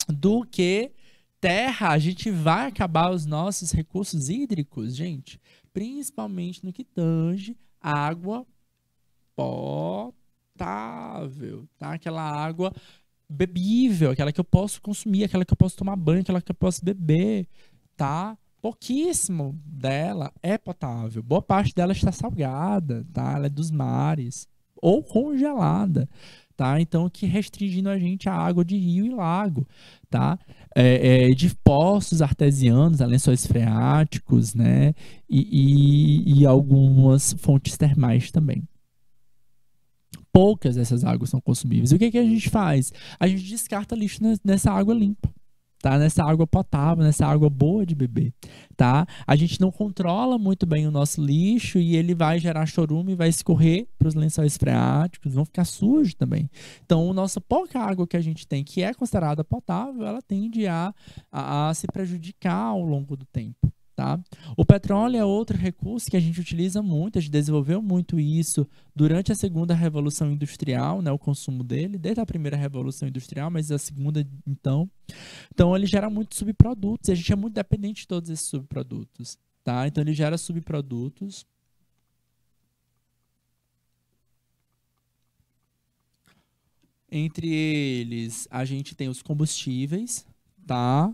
do que terra. A gente vai acabar os nossos recursos hídricos, gente. Principalmente no que tange água potável, tá? Aquela água bebível, aquela que eu posso consumir, aquela que eu posso tomar banho, aquela que eu posso beber, tá? Pouquíssimo dela é potável. Boa parte dela está salgada, tá? Ela é dos mares ou congelada, tá? Então, que restringindo a gente a água de rio e lago, tá? De poços artesianos, lençóis freáticos, né? E algumas fontes termais também. Poucas dessas águas são consumíveis. E o que a gente faz? A gente descarta lixo nessa água limpa, tá? Nessa água potável, nessa água boa de beber, tá? A gente não controla muito bem o nosso lixo e ele vai gerar chorume e vai escorrer para os lençóis freáticos, vão ficar sujos também. Então, a nossa pouca água que a gente tem, que é considerada potável, ela tende a se prejudicar ao longo do tempo, Tá? O petróleo é outro recurso que a gente utiliza muito, a gente desenvolveu muito isso durante a segunda revolução industrial, né, o consumo dele, desde a primeira revolução industrial, mas a segunda, então. Então, ele gera muitos subprodutos, e a gente é muito dependente de todos esses subprodutos. Tá? Então, ele gera subprodutos. Entre eles, a gente tem os combustíveis, tá?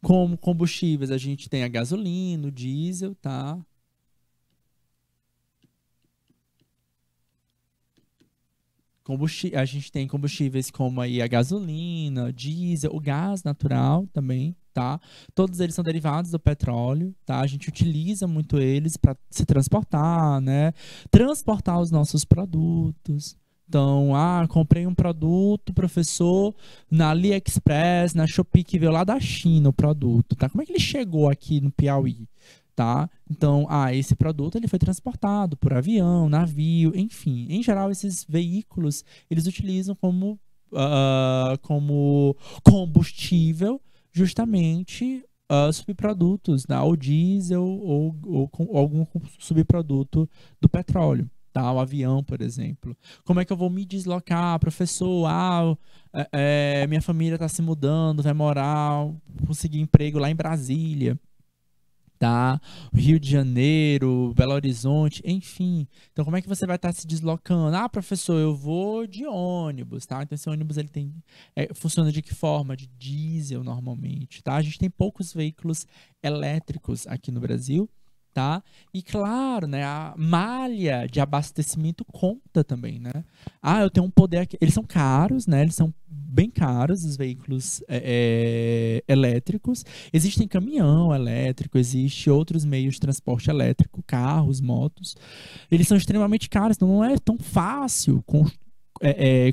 Como combustíveis, a gente tem a gasolina, o diesel, tá? A gente tem combustíveis como aí a gasolina, diesel, o gás natural também, tá? Todos eles são derivados do petróleo, tá? A gente utiliza muito eles para se transportar, né? Transportar os nossos produtos. Então, comprei um produto, professor, na AliExpress, na Shopee, que veio lá da China o produto, tá? Como é que ele chegou aqui no Piauí? Tá? Então, esse produto ele foi transportado por avião, navio, enfim. Em geral, esses veículos, eles utilizam como combustível justamente subprodutos, né? Ou diesel ou algum subproduto do petróleo. Tá? O avião, por exemplo. Como é que eu vou me deslocar, professor? Minha família está se mudando, vai morar, conseguir emprego lá em Brasília. Tá? Rio de Janeiro, Belo Horizonte, enfim. Então, como é que você vai estar se deslocando? Professor, eu vou de ônibus, tá? Então, esse ônibus ele funciona de que forma? De diesel, normalmente, tá? A gente tem poucos veículos elétricos aqui no Brasil, tá? E, claro, né, a malha de abastecimento conta também, né? Eu tenho um poder aqui. Eles são caros, né? Eles são bem caros, os veículos elétricos. Existem caminhão elétrico, existem outros meios de transporte elétrico, carros, motos. Eles são extremamente caros, então não é tão fácil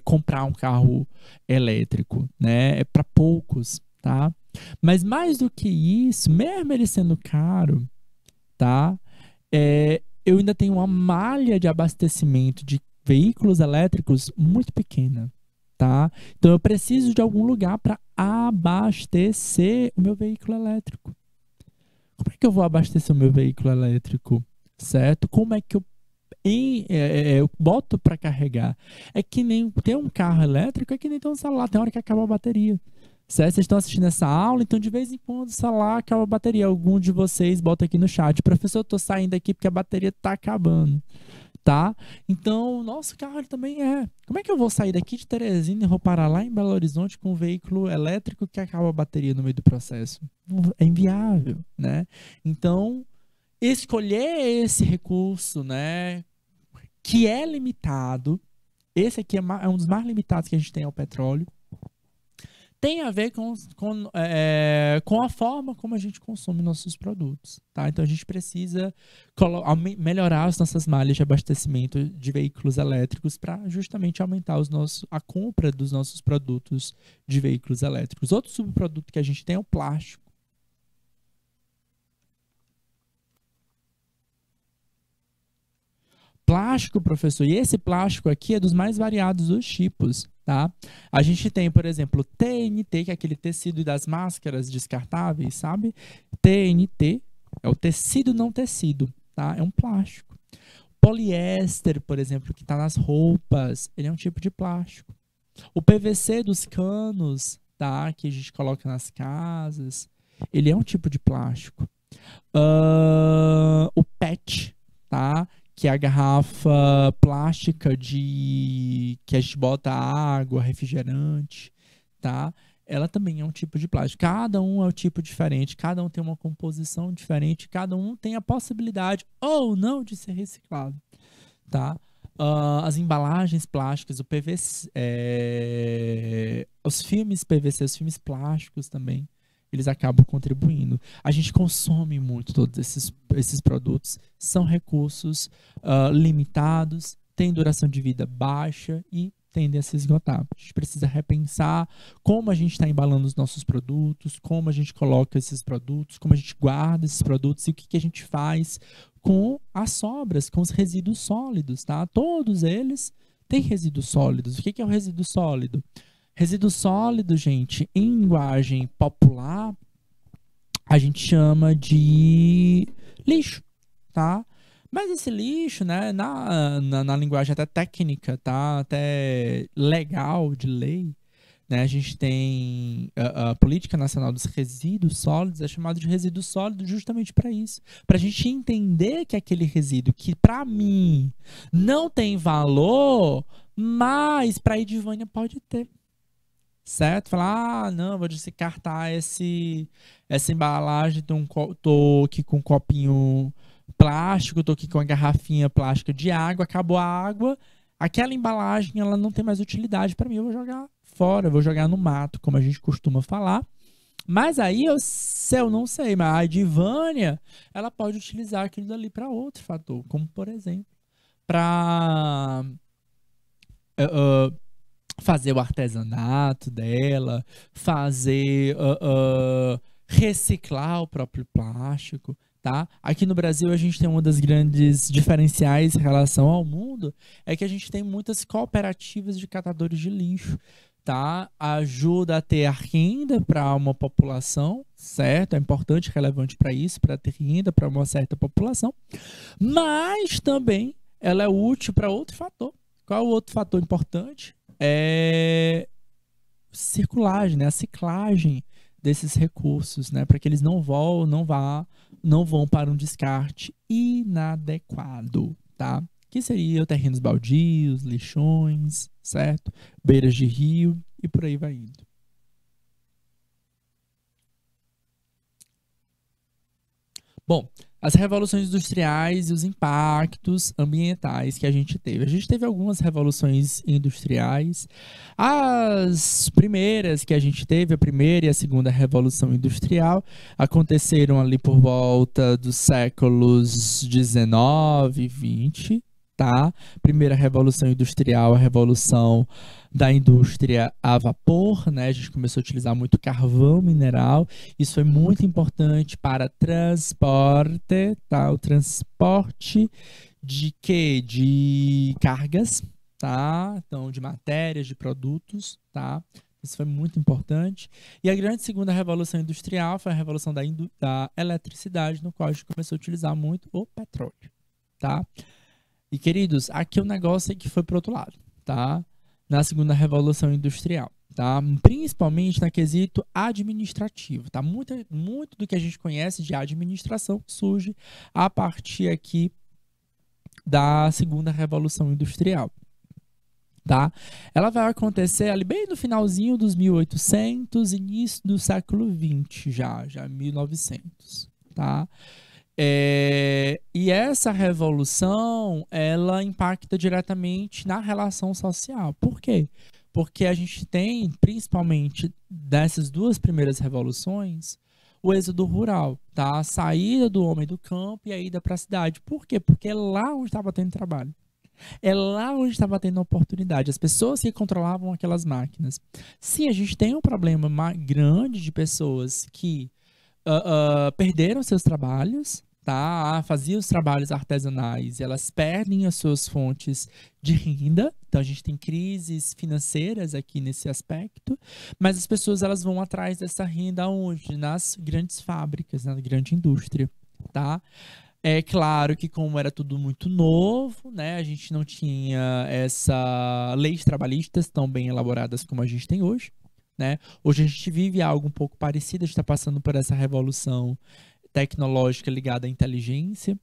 comprar um carro elétrico, né? É para poucos, tá? Mas mais do que isso, mesmo ele sendo caro, tá? Eu ainda tenho uma malha de abastecimento de veículos elétricos muito pequena. Tá? Então, eu preciso de algum lugar para abastecer o meu veículo elétrico. Como é que eu vou abastecer o meu veículo elétrico? Certo? Como é que eu boto para carregar? É que nem ter um carro elétrico, é que nem ter um celular. Tem hora que acaba a bateria. Certo? Vocês estão assistindo essa aula, então de vez em quando o celular acaba a bateria. Algum de vocês bota aqui no chat. Professor, eu tô saindo aqui porque a bateria tá acabando. Tá? Então, o nosso carro também é. Como é que eu vou sair daqui de Teresina e vou parar lá em Belo Horizonte com um veículo elétrico que acaba a bateria no meio do processo? É inviável, né? Então, escolher esse recurso, né, que é limitado, esse aqui é um dos mais limitados que a gente tem ao petróleo, tem a ver com a forma como a gente consome nossos produtos, tá? Então, a gente precisa melhorar as nossas malhas de abastecimento de veículos elétricos para justamente aumentar a compra dos nossos produtos de veículos elétricos. Outro subproduto que a gente tem é o plástico. Plástico, professor, e esse plástico aqui é dos mais variados dos tipos, tá? A gente tem, por exemplo, TNT, que é aquele tecido das máscaras descartáveis, sabe? TNT é o tecido não tecido, tá? É um plástico. Poliéster, por exemplo, que está nas roupas, ele é um tipo de plástico. O PVC dos canos, tá? Que a gente coloca nas casas, ele é um tipo de plástico. O PET, tá? Que é a garrafa plástica que a gente bota água, refrigerante, tá? Ela também é um tipo de plástico. Cada um é um tipo diferente, cada um tem uma composição diferente, cada um tem a possibilidade ou não de ser reciclado, tá? As embalagens plásticas, o PVC, os filmes PVC, os filmes plásticos também, eles acabam contribuindo. A gente consome muito todos esses produtos, são recursos limitados, têm duração de vida baixa e tendem a se esgotar. A gente precisa repensar como a gente está embalando os nossos produtos, como a gente coloca esses produtos, como a gente guarda esses produtos e o que a gente faz com as sobras, com os resíduos sólidos, tá? Todos eles têm resíduos sólidos. O que é o resíduo sólido? Resíduo sólido, gente, em linguagem popular, a gente chama de lixo, tá? Mas esse lixo, né, na linguagem até técnica, tá? Até legal, de lei, né? A gente tem a Política Nacional dos Resíduos Sólidos, é chamado de resíduo sólido justamente para isso. Para a gente entender que aquele resíduo que, para mim, não tem valor, mas para a Edivânia pode ter. Certo? Falar, ah, não, vou descartar essa embalagem, tô aqui com um copinho plástico, tô aqui com uma garrafinha plástica de água, acabou a água, aquela embalagem, ela não tem mais utilidade para mim, eu vou jogar fora, eu vou jogar no mato, como a gente costuma falar. Mas aí eu não sei, mas a Edivânia, ela pode utilizar aquilo dali para outro fator, como por exemplo, para fazer o artesanato dela, fazer reciclar o próprio plástico, tá? Aqui no Brasil a gente tem uma das grandes diferenciais em relação ao mundo, é que a gente tem muitas cooperativas de catadores de lixo, tá? Ajuda a ter renda para uma população, certo? É importante, relevante para isso, para ter renda para uma certa população, mas também ela é útil para outro fator. Qual é o outro fator importante? É circulagem, né? A ciclagem desses recursos, né? Para que eles não vão para um descarte inadequado, tá? Que seria terrenos baldios, lixões, certo? Beiras de rio e por aí vai indo. Bom, as revoluções industriais e os impactos ambientais que a gente teve. A gente teve algumas revoluções industriais. As primeiras que a gente teve, a primeira e a segunda revolução industrial, aconteceram ali por volta dos séculos 19 e 20, tá? Primeira revolução industrial, a revolução da indústria a vapor, né? A gente começou a utilizar muito carvão mineral. Isso foi muito importante para transporte, tá? O transporte de quê? De cargas, tá? Então, de matérias, de produtos, tá? Isso foi muito importante. E a grande segunda revolução industrial foi a revolução da eletricidade, no qual a gente começou a utilizar muito o petróleo, tá? E, queridos, aqui o negócio é que foi para o outro lado, tá? Na segunda revolução industrial, tá? Principalmente na quesito administrativo, tá? Muito do que a gente conhece de administração surge a partir aqui da segunda revolução industrial, tá? Ela vai acontecer ali bem no finalzinho dos 1800, início do século 20 já 1900, tá? E essa revolução, ela impacta diretamente na relação social. Por quê? Porque a gente tem, principalmente dessas duas primeiras revoluções, o êxodo rural, tá? A saída do homem do campo e a ida para a cidade. Por quê? Porque é lá onde estava tendo trabalho. É lá onde estava tendo oportunidade. As pessoas que controlavam aquelas máquinas. Sim, a gente tem um problema grande de pessoas que perderam seus trabalhos, tá? Faziam os trabalhos artesanais, elas perdem as suas fontes de renda. Então a gente tem crises financeiras aqui nesse aspecto, mas as pessoas elas vão atrás dessa renda onde? Nas grandes fábricas, na grande indústria, tá? É claro que como era tudo muito novo, né, a gente não tinha essa leis trabalhistas tão bem elaboradas como a gente tem hoje, né? Hoje a gente vive algo um pouco parecido, a gente está passando por essa revolução tecnológica ligada à inteligência,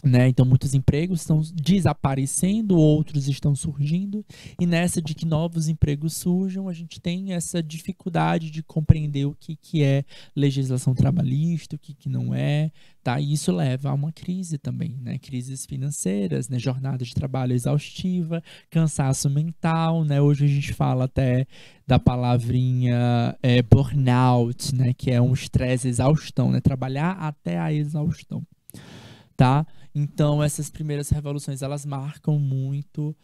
né? Então muitos empregos estão desaparecendo, outros estão surgindo, e nessa de que novos empregos surjam, a gente tem essa dificuldade de compreender o que é legislação trabalhista, o que não é, tá? E isso leva a uma crise também, né? Crises financeiras, né? Jornada de trabalho exaustiva, cansaço mental, né? Hoje a gente fala até da palavrinha burnout, né? Que é um estresse, exaustão, né? Trabalhar até a exaustão, tá? Então, essas primeiras revoluções, elas marcam muito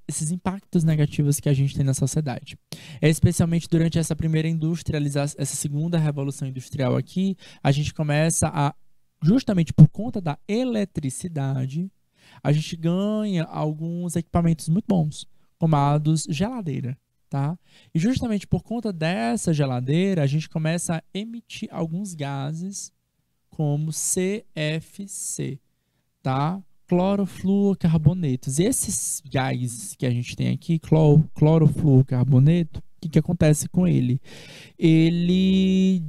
esses impactos negativos que a gente tem na sociedade. Especialmente durante essa primeira industrialização, essa segunda revolução industrial aqui, a gente começa a, justamente por conta da eletricidade, a gente ganha alguns equipamentos muito bons, como a dos geladeira, tá? E justamente por conta dessa geladeira, a gente começa a emitir alguns gases como CFC, tá? Clorofluorcarbonetos. E esses gases que a gente tem aqui, clorofluorcarboneto, o que acontece com ele? Ele,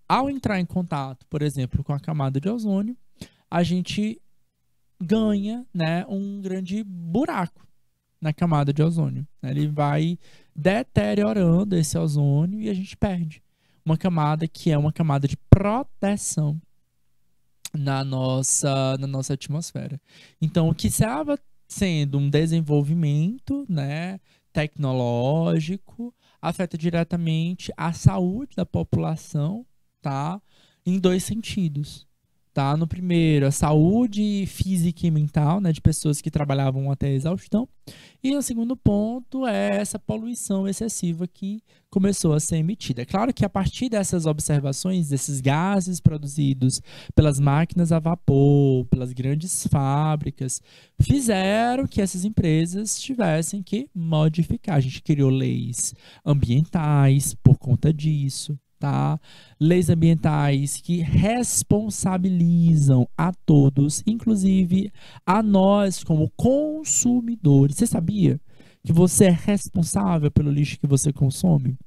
ao entrar em contato, por exemplo, com a camada de ozônio, a gente ganha, né, um grande buraco na camada de ozônio. Ele vai deteriorando esse ozônio e a gente perde uma camada que é uma camada de proteção na nossa atmosfera. Então, o que estava sendo um desenvolvimento, né, tecnológico, afeta diretamente a saúde da população, tá? Em dois sentidos. Tá? No primeiro, a saúde física e mental, né, de pessoas que trabalhavam até a exaustão. E o segundo ponto é essa poluição excessiva que começou a ser emitida. É claro que a partir dessas observações, desses gases produzidos pelas máquinas a vapor, pelas grandes fábricas, fizeram que essas empresas tivessem que modificar. A gente criou leis ambientais por conta disso. Tá? Leis ambientais que responsabilizam a todos, inclusive a nós como consumidores. Você sabia que você é responsável pelo lixo que você consome?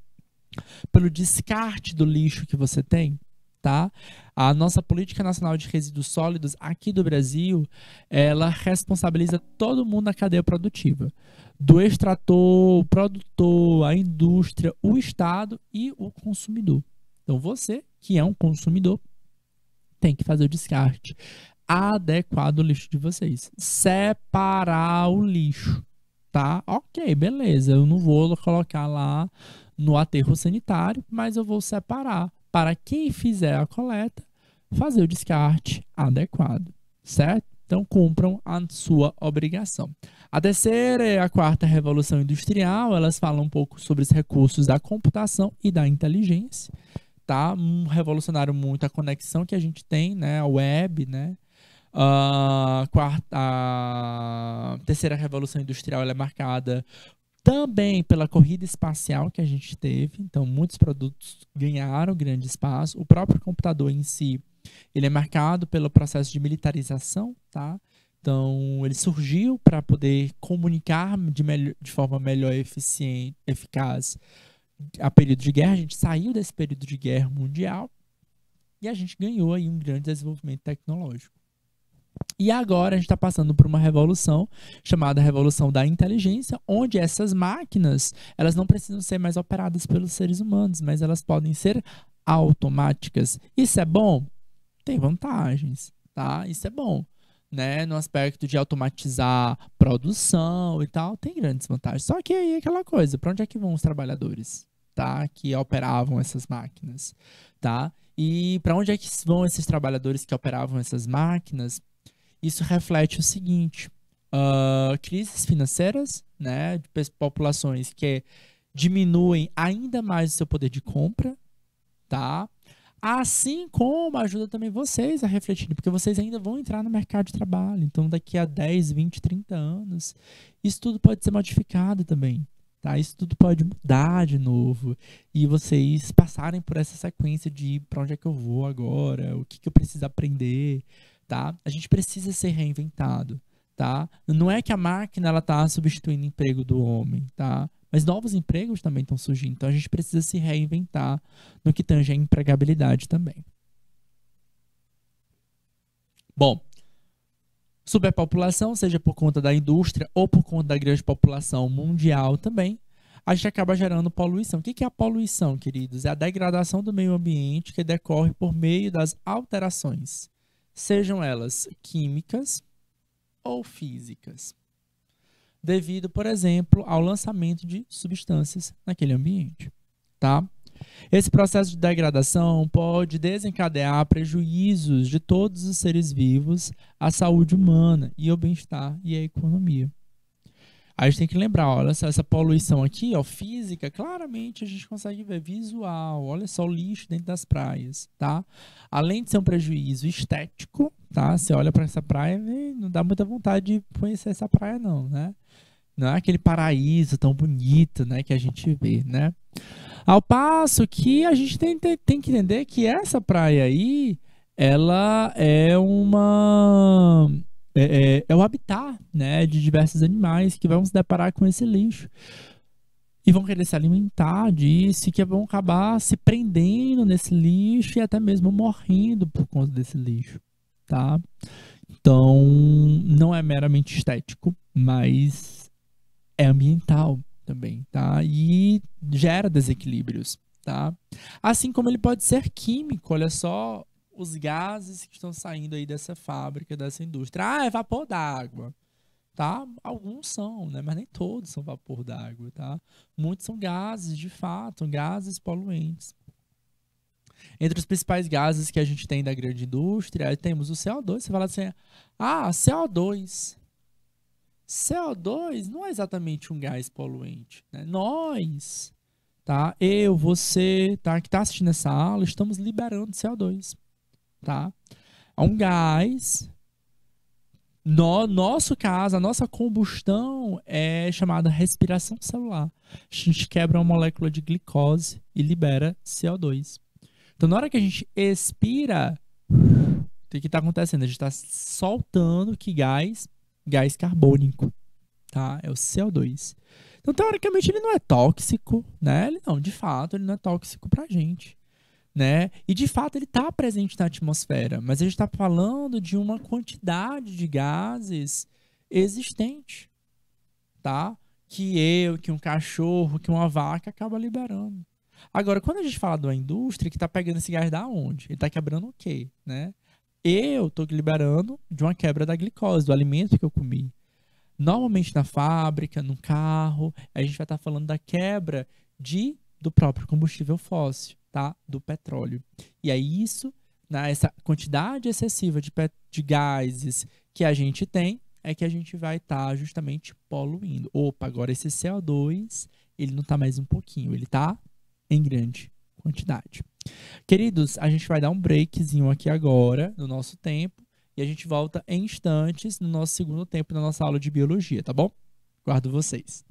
Pelo descarte do lixo que você tem? Tá? A nossa Política Nacional de Resíduos Sólidos aqui do Brasil, ela responsabiliza todo mundo na cadeia produtiva. Do extrator, o produtor, a indústria, o Estado e o consumidor. Então, você, que é um consumidor, tem que fazer o descarte adequado do lixo de vocês. Separar o lixo, tá? Ok, beleza. Eu não vou colocar lá no aterro sanitário, mas eu vou separar para quem fizer a coleta, fazer o descarte adequado, certo? Então, cumpram a sua obrigação. A terceira e a quarta revolução industrial, elas falam um pouco sobre os recursos da computação e da inteligência, tá? Revolucionaram muito a conexão que a gente tem, né? A web, né? A terceira revolução industrial, ela é marcada também pela corrida espacial que a gente teve. Então, muitos produtos ganharam grande espaço. O próprio computador em si, ele é marcado pelo processo de militarização, tá? Então, ele surgiu para poder comunicar de forma melhor e eficaz a período de guerra. A gente saiu desse período de guerra mundial e a gente ganhou aí um grande desenvolvimento tecnológico. E agora a gente está passando por uma revolução chamada Revolução da Inteligência, onde essas máquinas, elas não precisam ser mais operadas pelos seres humanos, mas elas podem ser automáticas. Isso é bom? Tem vantagens, tá? Isso é bom, né? No aspecto de automatizar produção e tal, tem grandes vantagens. Só que aí é aquela coisa, para onde é que vão os trabalhadores, tá? Que operavam essas máquinas, tá? E para onde é que vão esses trabalhadores que operavam essas máquinas? Isso reflete o seguinte, crises financeiras, né, de populações que diminuem ainda mais o seu poder de compra, tá? Assim como ajuda também vocês a refletir, porque vocês ainda vão entrar no mercado de trabalho. Então, daqui a 10, 20, 30 anos, isso tudo pode ser modificado também, tá? Isso tudo pode mudar de novo. E vocês passarem por essa sequência de para onde é que eu vou agora, o que eu preciso aprender, tá? A gente precisa ser reinventado, tá? Não é que a máquina ela tá substituindo o emprego do homem, tá? Mas novos empregos também estão surgindo. Então, a gente precisa se reinventar no que tange a empregabilidade também. Bom, superpopulação, seja por conta da indústria ou por conta da grande população mundial também, a gente acaba gerando poluição. O que é a poluição, queridos? É a degradação do meio ambiente que decorre por meio das alterações, sejam elas químicas ou físicas, devido, por exemplo, ao lançamento de substâncias naquele ambiente, tá? Esse processo de degradação pode desencadear prejuízos de todos os seres vivos, à saúde humana e ao bem-estar e à economia. A gente tem que lembrar, olha só, essa poluição aqui, ó, física, claramente a gente consegue ver visual, olha só o lixo dentro das praias, tá? Além de ser um prejuízo estético, tá? Você olha para essa praia e não dá muita vontade de conhecer essa praia não, né? Não é aquele paraíso tão bonito, né, que a gente vê, né? Ao passo que a gente tem que entender que essa praia aí, ela é é o habitat, né, de diversos animais que vão se deparar com esse lixo e vão querer se alimentar disso e que vão acabar se prendendo nesse lixo e até mesmo morrendo por conta desse lixo, tá? Então, não é meramente estético, mas é ambiental também, tá? E gera desequilíbrios, tá? Assim como ele pode ser químico, olha só os gases que estão saindo aí dessa fábrica, dessa indústria. Ah, é vapor d'água, tá? Alguns são, né? Mas nem todos são vapor d'água, tá? Muitos são gases, de fato, gases poluentes. Entre os principais gases que a gente tem da grande indústria, temos o CO2. Você fala assim, ah, CO2. CO2 não é exatamente um gás poluente, né? Nós, tá? Eu, você, tá? Que tá assistindo essa aula, estamos liberando CO2, tá? É um gás. No nosso caso, a nossa combustão é chamada respiração celular. A gente quebra uma molécula de glicose e libera CO2. Então, na hora que a gente expira, o que está acontecendo? A gente está soltando que gás? Gás carbônico, tá? É o CO2. Então, teoricamente, ele não é tóxico, né? Ele não, de fato, ele não é tóxico pra gente, né? E, de fato, ele está presente na atmosfera, mas a gente está falando de uma quantidade de gases existente, tá? Que um cachorro, que uma vaca acaba liberando. Agora, quando a gente fala de uma indústria que está pegando esse gás da onde? Ele está quebrando o quê, né? Eu estou liberando de uma quebra da glicose, do alimento que eu comi. Normalmente na fábrica, no carro, a gente vai estar falando da quebra do próprio combustível fóssil, tá? Do petróleo. E aí isso, essa quantidade excessiva de gases que a gente tem, é que a gente vai estar justamente poluindo. Opa, agora esse CO2, ele não está mais um pouquinho, ele está em grande quantidade. Queridos, a gente vai dar um breakzinho aqui agora, no nosso tempo, e a gente volta em instantes no nosso segundo tempo, na nossa aula de biologia, tá bom? Guardo vocês.